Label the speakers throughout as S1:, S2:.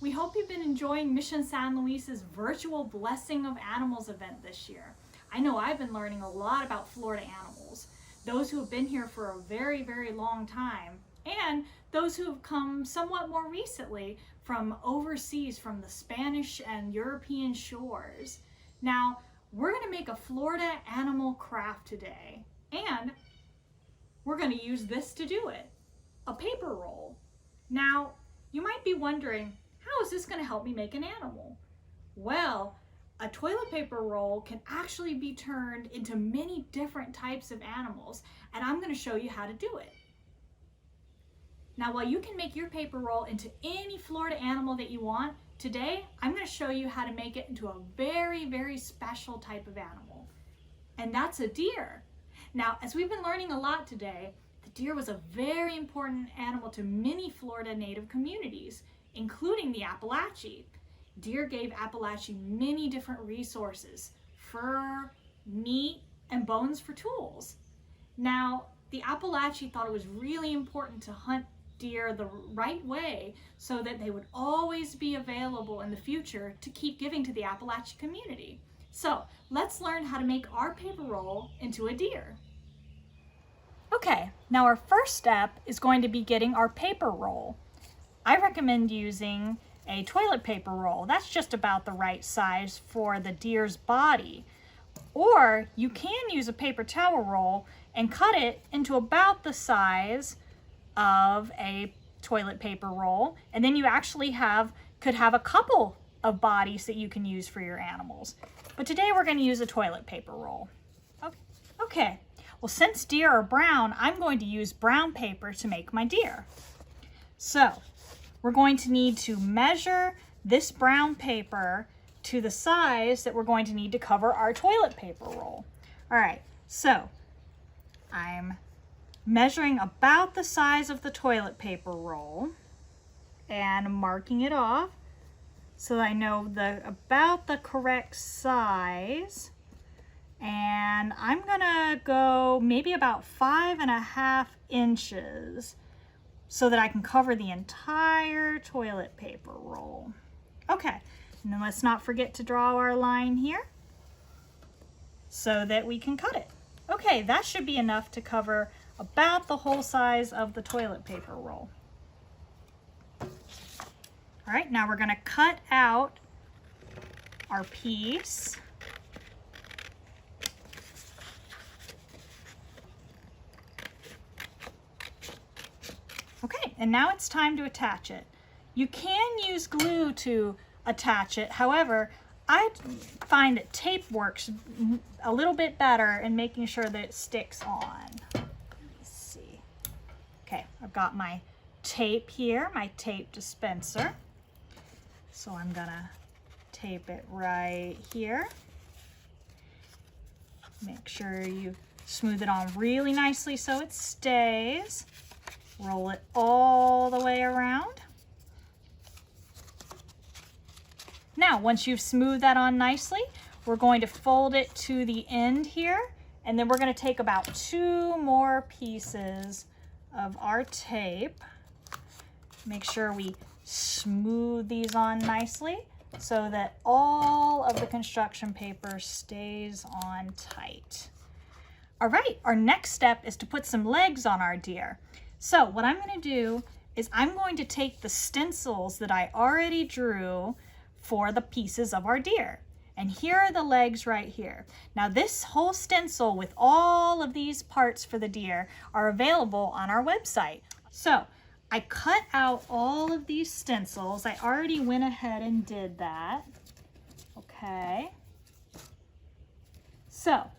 S1: We hope you've been enjoying Mission San Luis's virtual Blessing of Animals event this year. I know I've been learning a lot about Florida animals, those who have been here for a very, very long time, and those who have come somewhat more recently from overseas, from the Spanish and European shores. Now, we're going to make a Florida animal craft today, and we're going to use this to do it, a paper roll. Now, you might be wondering, how is this going to help me make an animal? Well, a toilet paper roll can actually be turned into many different types of animals, and I'm going to show you how to do it. Now, while you can make your paper roll into any Florida animal that you want, today I'm going to show you how to make it into a very, very special type of animal, and that's a deer. Now, as we've been learning a lot today, the deer was a very important animal to many Florida Native communities, including the Apalachee. Deer gave Apalachee many different resources: fur, meat, and bones for tools. Now, the Apalachee thought it was really important to hunt deer the right way so that they would always be available in the future to keep giving to the Apalachee community. So let's learn how to make our paper roll into a deer. Okay, now our first step is going to be getting our paper roll. I recommend using a toilet paper roll. That's just about the right size for the deer's body. Or you can use a paper towel roll and cut it into about the size of a toilet paper roll, and then you actually could have a couple of bodies that you can use for your animals. But today we're going to use a toilet paper roll. Okay, well, since deer are brown, I'm going to use brown paper to make my deer. So we're going to need to measure this brown paper to the size that we're going to need to cover our toilet paper roll. All right, so I'm measuring about the size of the toilet paper roll and marking it off so that I know about the correct size. And I'm gonna go maybe about 5.5 inches so that I can cover the entire toilet paper roll. Okay, and then let's not forget to draw our line here so that we can cut it. Okay, that should be enough to cover about the whole size of the toilet paper roll. All right, now we're gonna cut out our piece. Okay, and now it's time to attach it. You can use glue to attach it. However, I find that tape works a little bit better in making sure that it sticks on. Let's see. Okay, I've got my tape here, my tape dispenser. So I'm gonna tape it right here. Make sure you smooth it on really nicely so it stays. Roll it all the way around. Now, once you've smoothed that on nicely, we're going to fold it to the end here, and then we're going to take about 2 more pieces of our tape. Make sure we smooth these on nicely so that all of the construction paper stays on tight. All right, our next step is to put some legs on our deer. So what I'm going to do is I'm going to take the stencils that I already drew for the pieces of our deer. And here are the legs right here. Now this whole stencil with all of these parts for the deer are available on our website. So I cut out all of these stencils. I already went ahead and did that. Okay. So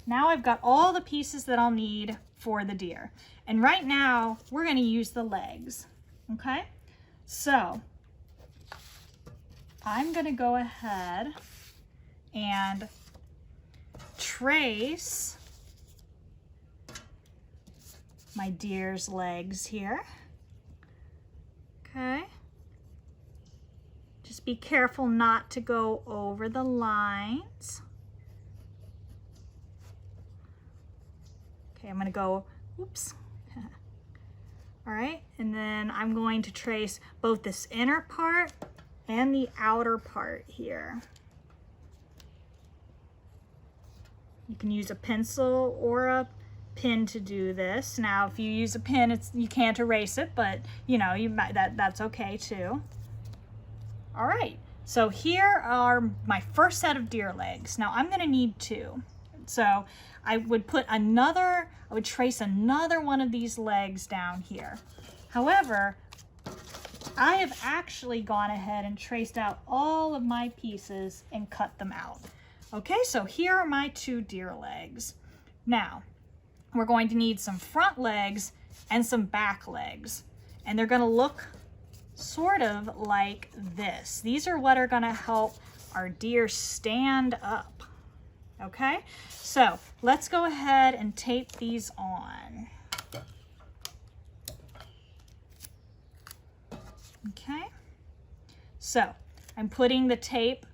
S1: now I've got all the pieces that I'll need for the deer. And right now we're going to use the legs. Okay. So I'm going to go ahead and trace my deer's legs here. Okay. Just be careful not to go over the lines. Okay, I'm going to go, oops, All right, and then I'm going to trace both this inner part and the outer part here. You can use a pencil or a pen to do this. Now, if you use a pen, you can't erase it, but you know, that's okay too. All right, so here are my first set of deer legs. Now I'm gonna need 2. So I would trace another one of these legs down here. However, I have actually gone ahead and traced out all of my pieces and cut them out. Okay, so here are my 2 deer legs. Now, we're going to need some front legs and some back legs. And they're gonna look sort of like this. These are what are gonna help our deer stand up. Okay, so let's go ahead and tape these on. Okay, so I'm putting the tape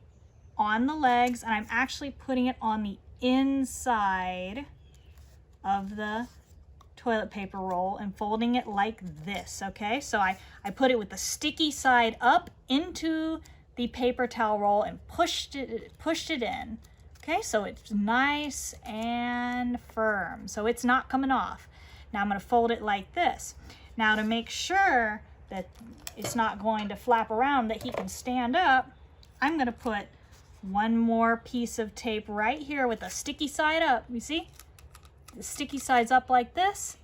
S1: on the legs, and I'm actually putting it on the inside of the toilet paper roll and folding it like this. Okay, so I put it with the sticky side up into the paper towel roll and pushed it in. Okay, so it's nice and firm, so it's not coming off. Now I'm going to fold it like this. Now, to make sure that it's not going to flap around, that he can stand up, I'm going to put one more piece of tape right here with the sticky side up. You see? The sticky side's up like this,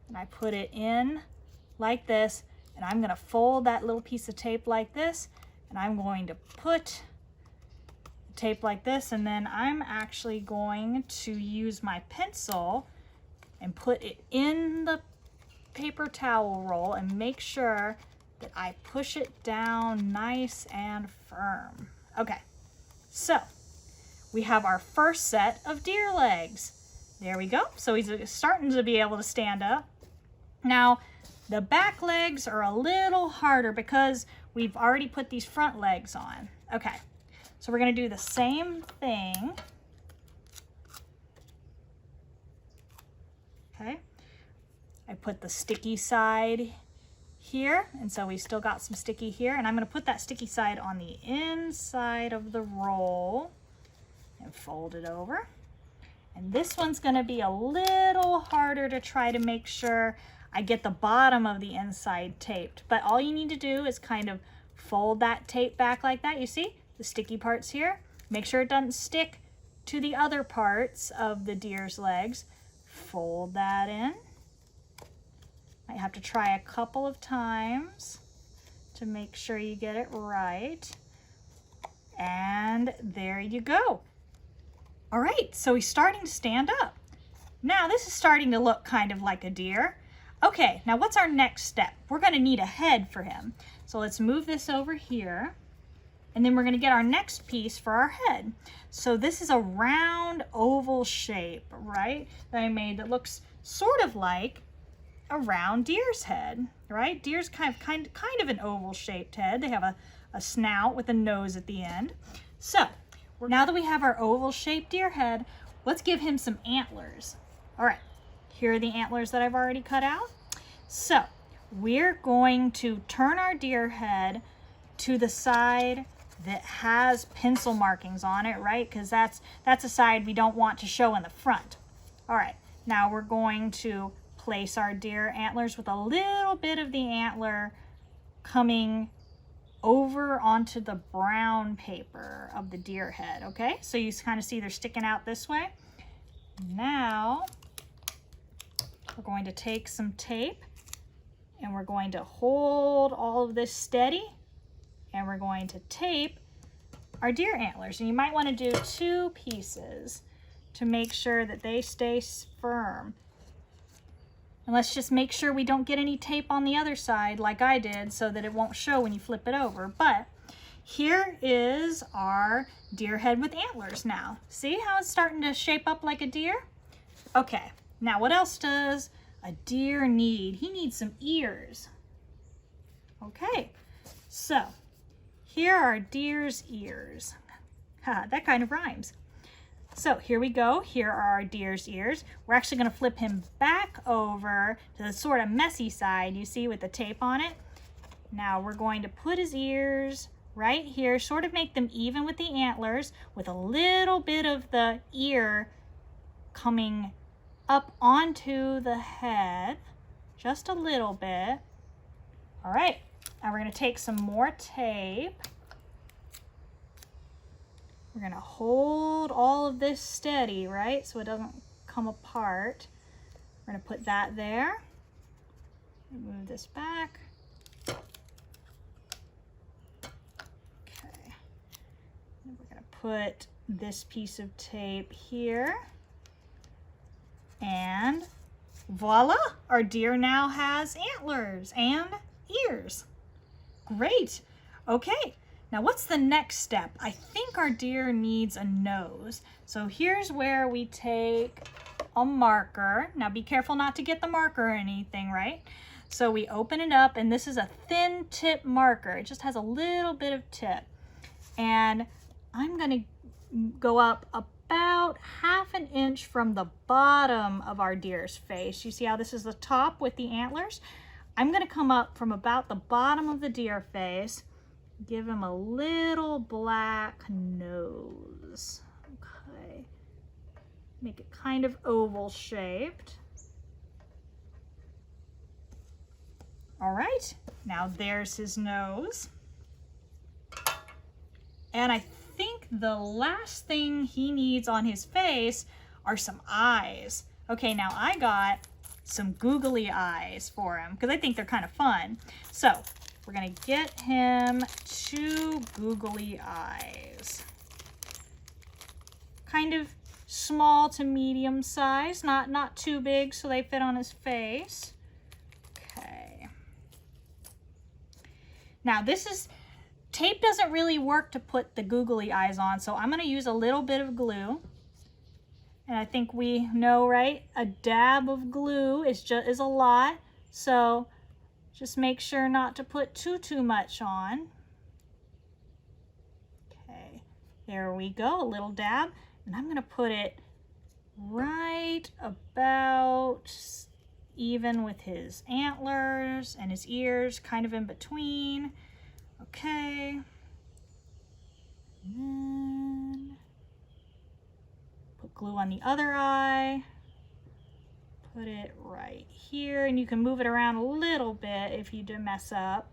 S1: and I put it in like this, and I'm going to fold that little piece of tape like this, and I'm going to put tape like this, and then I'm actually going to use my pencil and put it in the paper towel roll and make sure that I push it down nice and firm. Okay, so we have our first set of deer legs. There we go. So he's starting to be able to stand up. Now, the back legs are a little harder because we've already put these front legs on. Okay. So we're going to do the same thing. Okay. I put the sticky side here, and so we still got some sticky here, and I'm going to put that sticky side on the inside of the roll and fold it over. And this one's going to be a little harder to try to make sure I get the bottom of the inside taped, but all you need to do is kind of fold that tape back like that. You see? The sticky parts here. Make sure it doesn't stick to the other parts of the deer's legs. Fold that in. Might have to try a couple of times to make sure you get it right. And there you go. All right, so he's starting to stand up. Now this is starting to look kind of like a deer. Okay, now what's our next step? We're gonna need a head for him. So let's move this over here. And then we're going to get our next piece for our head. So this is a round oval shape, right, that I made that looks sort of like a round deer's head, right? Deer's kind of an oval shaped head. They have a snout with a nose at the end. So now that we have our oval shaped deer head, let's give him some antlers. All right, here are the antlers that I've already cut out. So we're going to turn our deer head to the side that has pencil markings on it, right? Because that's a side we don't want to show in the front. All right, now we're going to place our deer antlers with a little bit of the antler coming over onto the brown paper of the deer head, okay? So you kind of see they're sticking out this way. Now, we're going to take some tape and we're going to hold all of this steady, and we're going to tape our deer antlers. And you might want to do 2 pieces to make sure that they stay firm. And let's just make sure we don't get any tape on the other side like I did so that it won't show when you flip it over. But here is our deer head with antlers now. See how it's starting to shape up like a deer? Okay, now what else does a deer need? He needs some ears. Okay, so here are deer's ears. Ha, that kind of rhymes. So here we go. Here are our deer's ears. We're actually going to flip him back over to the sort of messy side, you see, with the tape on it. Now we're going to put his ears right here, sort of make them even with the antlers, with a little bit of the ear coming up onto the head, just a little bit. All right, now we're going to take some more tape. We're going to hold all of this steady, right, so it doesn't come apart. We're going to put that there. Move this back. Okay. And we're going to put this piece of tape here. And voila, our deer now has antlers and ears. Great. Okay. Now what's the next step? I think our deer needs a nose. So here's where we take a marker. Now be careful not to get the marker or anything, right? So we open it up, and this is a thin tip marker. It just has a little bit of tip. And I'm gonna go up about 1/2 inch from the bottom of our deer's face. You see how this is the top with the antlers? I'm gonna come up from about the bottom of the deer face. Give him a little black nose. Okay. Make it kind of oval shaped. All right, now there's his nose. And I think the last thing he needs on his face are some eyes. Okay, now I got some googly eyes for him because I think they're kind of fun. So we're gonna get him 2 googly eyes. Kind of small to medium size, not too big so they fit on his face. Okay. Now tape doesn't really work to put the googly eyes on, so I'm gonna use a little bit of glue. And I think we know, right? A dab of glue is a lot, so just make sure not to put too much on. Okay, there we go, a little dab. And I'm gonna put it right about even with his antlers and his ears, kind of in between. Okay. And then put glue on the other eye. Put it right here, and you can move it around a little bit if you do mess up.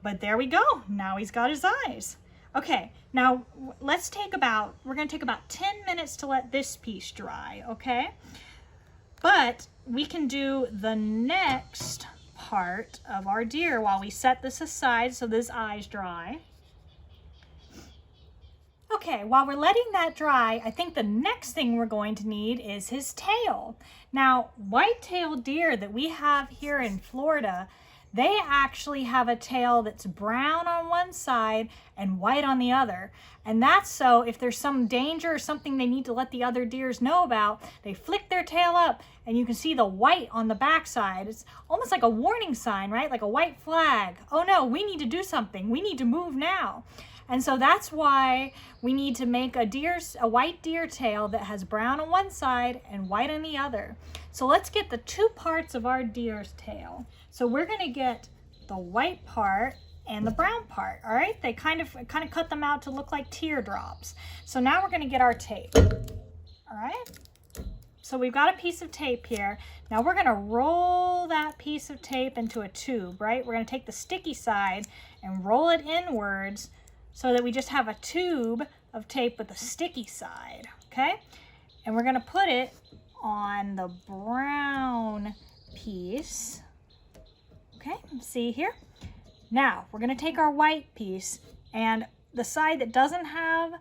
S1: But there we go. Now he's got his eyes. Okay, now we're gonna take about 10 minutes to let this piece dry, okay? But we can do the next part of our deer while we set this aside so this eye's dry. Okay, while we're letting that dry, I think the next thing we're going to need is his tail. Now, white-tailed deer that we have here in Florida, they actually have a tail that's brown on one side and white on the other. And that's so if there's some danger or something they need to let the other deers know about, they flick their tail up and you can see the white on the backside. It's almost like a warning sign, right? Like a white flag. Oh no, we need to do something. We need to move now. And so that's why we need to make a white deer tail that has brown on one side and white on the other. So let's get the 2 parts of our deer's tail. So we're gonna get the white part and the brown part, all right? They kind of cut them out to look like teardrops. So now we're gonna get our tape, all right? So we've got a piece of tape here. Now we're gonna roll that piece of tape into a tube, right? We're gonna take the sticky side and roll it inwards so that we just have a tube of tape with a sticky side, okay? And we're gonna put it on the brown piece, okay? See here? Now, we're gonna take our white piece, and the side that doesn't have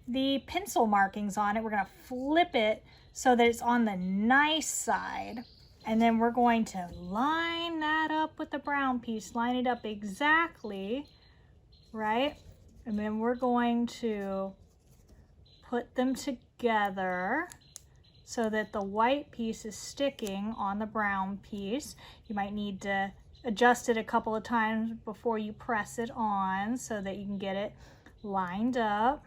S1: the pencil markings on it, we're gonna flip it so that it's on the nice side. And then we're going to line that up with the brown piece, line it up exactly, right? And then we're going to put them together so that the white piece is sticking on the brown piece. You might need to adjust it a couple of times before you press it on so that you can get it lined up.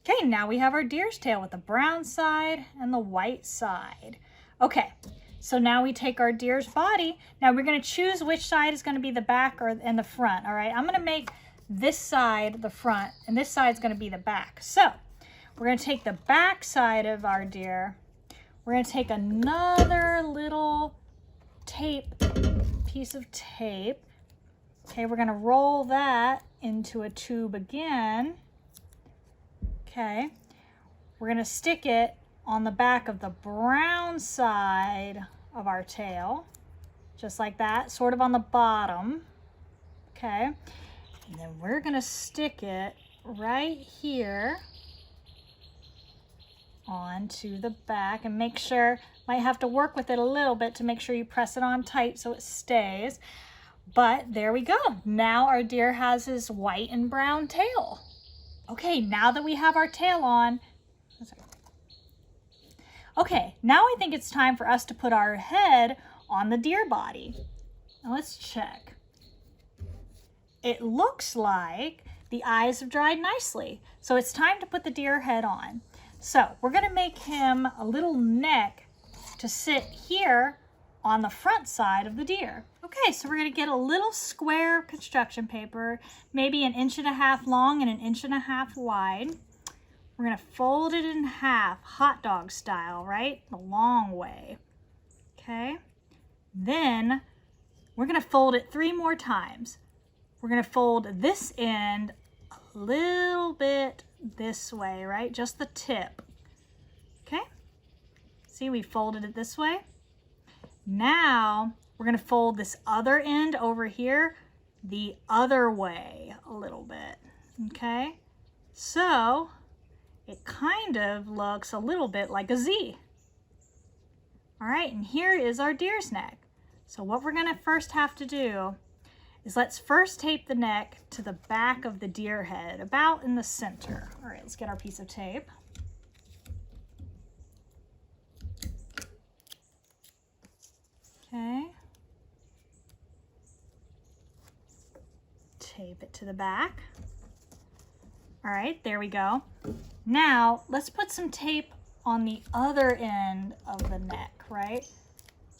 S1: Okay, now we have our deer's tail with the brown side and the white side. Okay, so now we take our deer's body. Now we're going to choose which side is going to be the back or and the front. All right, I'm going to make this side the front and this side is going to be the back. So we're going to take the back side of our deer. We're going to take another little piece of tape. Okay, we're going to roll that into a tube again. Okay, we're going to stick it on the back of the brown side of our tail, just like that, sort of on the bottom. Okay, and then we're going to stick it right here onto the back and make sure, might have to work with it a little bit to make sure you press it on tight so it stays. But there we go. Now our deer has his white and brown tail. Okay, now that we have our tail on, okay, now I think it's time for us to put our head on the deer body. Now let's check. It looks like the eyes have dried nicely. So it's time to put the deer head on. So we're gonna make him a little neck to sit here on the front side of the deer. Okay, so we're gonna get a little square construction paper, maybe 1.5 inches long and 1.5 inches wide. We're gonna fold it in half, hot dog style, right? The long way, okay? Then we're gonna fold it 3 more times. We're gonna fold this end a little bit this way, right? Just the tip, okay? See, we folded it this way. Now we're going to fold this other end over here the other way a little bit, okay? So it kind of looks a little bit like a Z. All right, and here is our deer's neck. So what we're going to first have to do is let's first tape the neck to the back of the deer head, about in the center. All right, let's get our piece of tape. Okay. Tape it to the back. All right, there we go. Now, let's put some tape on the other end of the neck, right?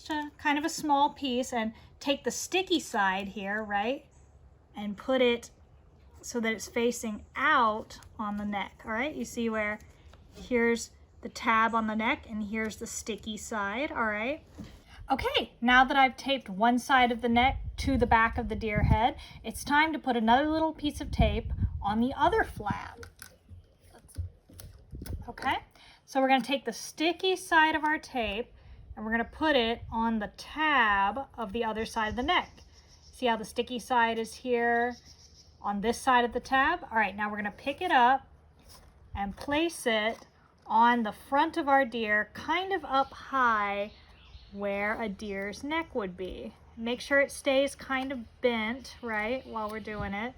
S1: Just kind of a small piece, and take the sticky side here, right? And put it so that it's facing out on the neck, all right? You see where here's the tab on the neck and here's the sticky side, all right? Okay, now that I've taped one side of the neck to the back of the deer head, it's time to put another little piece of tape on the other flap. Okay, so we're going to take the sticky side of our tape and we're going to put it on the tab of the other side of the neck. See how the sticky side is here on this side of the tab? All right, now we're going to pick it up and place it on the front of our deer, kind of up high where a deer's neck would be. Make sure it stays kind of bent, right, while we're doing it.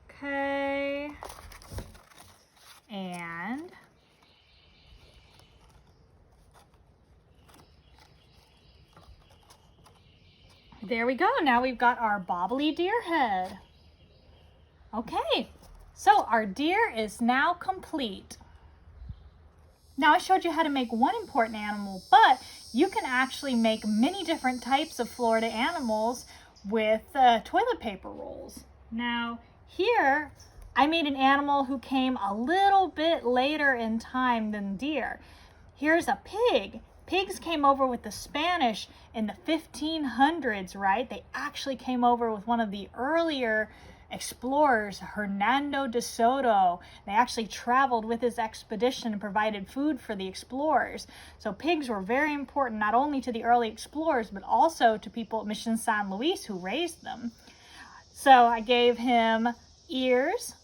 S1: Okay. And there we go. Now we've got our bobbly deer head. Okay, so our deer is now complete. Now I showed you how to make one important animal, but you can actually make many different types of Florida animals with toilet paper rolls. Now here I made an animal who came a little bit later in time than deer. Here's a pig. Pigs came over with the Spanish in the 1500s, right? They actually came over with one of the earlier explorers, Hernando de Soto. They actually traveled with his expedition and provided food for the explorers. So pigs were very important not only to the early explorers, but also to people at Mission San Luis who raised them. So I gave him ears,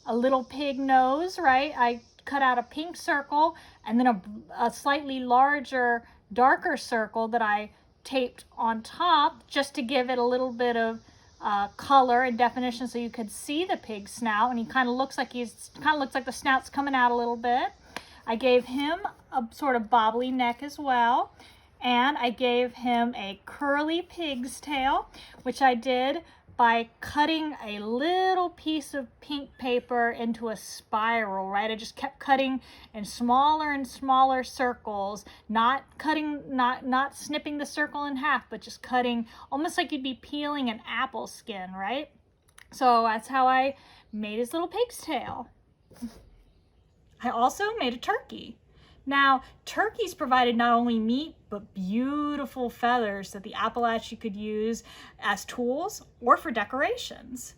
S1: a little pig nose, right? I cut out a pink circle and then a slightly larger, darker circle that I taped on top just to give it a little bit of color and definition so you could see the pig's snout, and he kind of looks like the snout's coming out a little bit. I gave him a sort of bobbly neck as well, and I gave him a curly pig's tail, which I did by cutting a little piece of pink paper into a spiral, right? I just kept cutting in smaller and smaller circles, not snipping the circle in half, but just cutting almost like you'd be peeling an apple skin, right? So that's how I made his little pig's tail. I also made a turkey. Now, turkeys provided not only meat, but beautiful feathers that the Appalachia could use as tools or for decorations.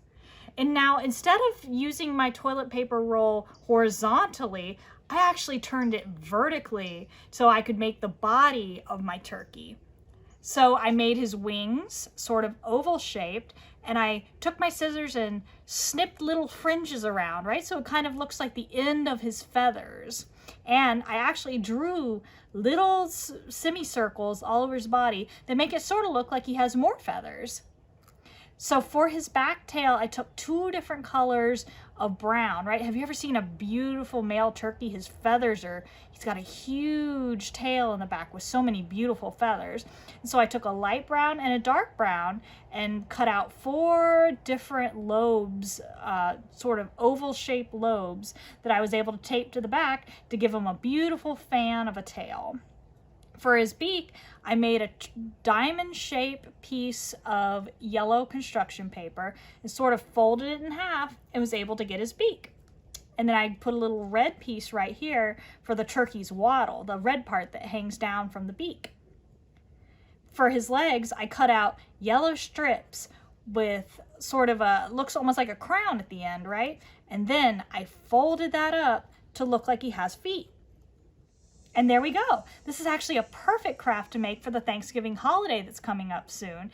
S1: And now, instead of using my toilet paper roll horizontally, I actually turned it vertically so I could make the body of my turkey. So I made his wings sort of oval shaped, and I took my scissors and snipped little fringes around, right? So it kind of looks like the end of his feathers. And I actually drew little semicircles all over his body that make it sort of look like he has more feathers. So for his back tail, I took 2 different colors of brown, right? Have you ever seen a beautiful male turkey? His feathers he's got a huge tail in the back with so many beautiful feathers. And so I took a light brown and a dark brown and cut out 4 different lobes, sort of oval shaped lobes that I was able to tape to the back to give him a beautiful fan of a tail. For his beak, I made a diamond-shaped piece of yellow construction paper and sort of folded it in half and was able to get his beak. And then I put a little red piece right here for the turkey's wattle, the red part that hangs down from the beak. For his legs, I cut out yellow strips with sort of looks almost like a crown at the end, right? And then I folded that up to look like he has feet. And there we go. This is actually a perfect craft to make for the Thanksgiving holiday that's coming up soon.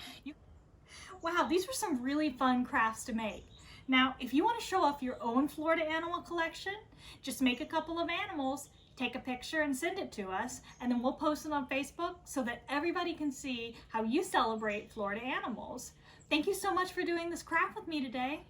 S1: Wow, these were some really fun crafts to make. Now, if you want to show off your own Florida animal collection, just make a couple of animals, take a picture and send it to us, and then we'll post it on Facebook so that everybody can see how you celebrate Florida animals. Thank you so much for doing this craft with me today.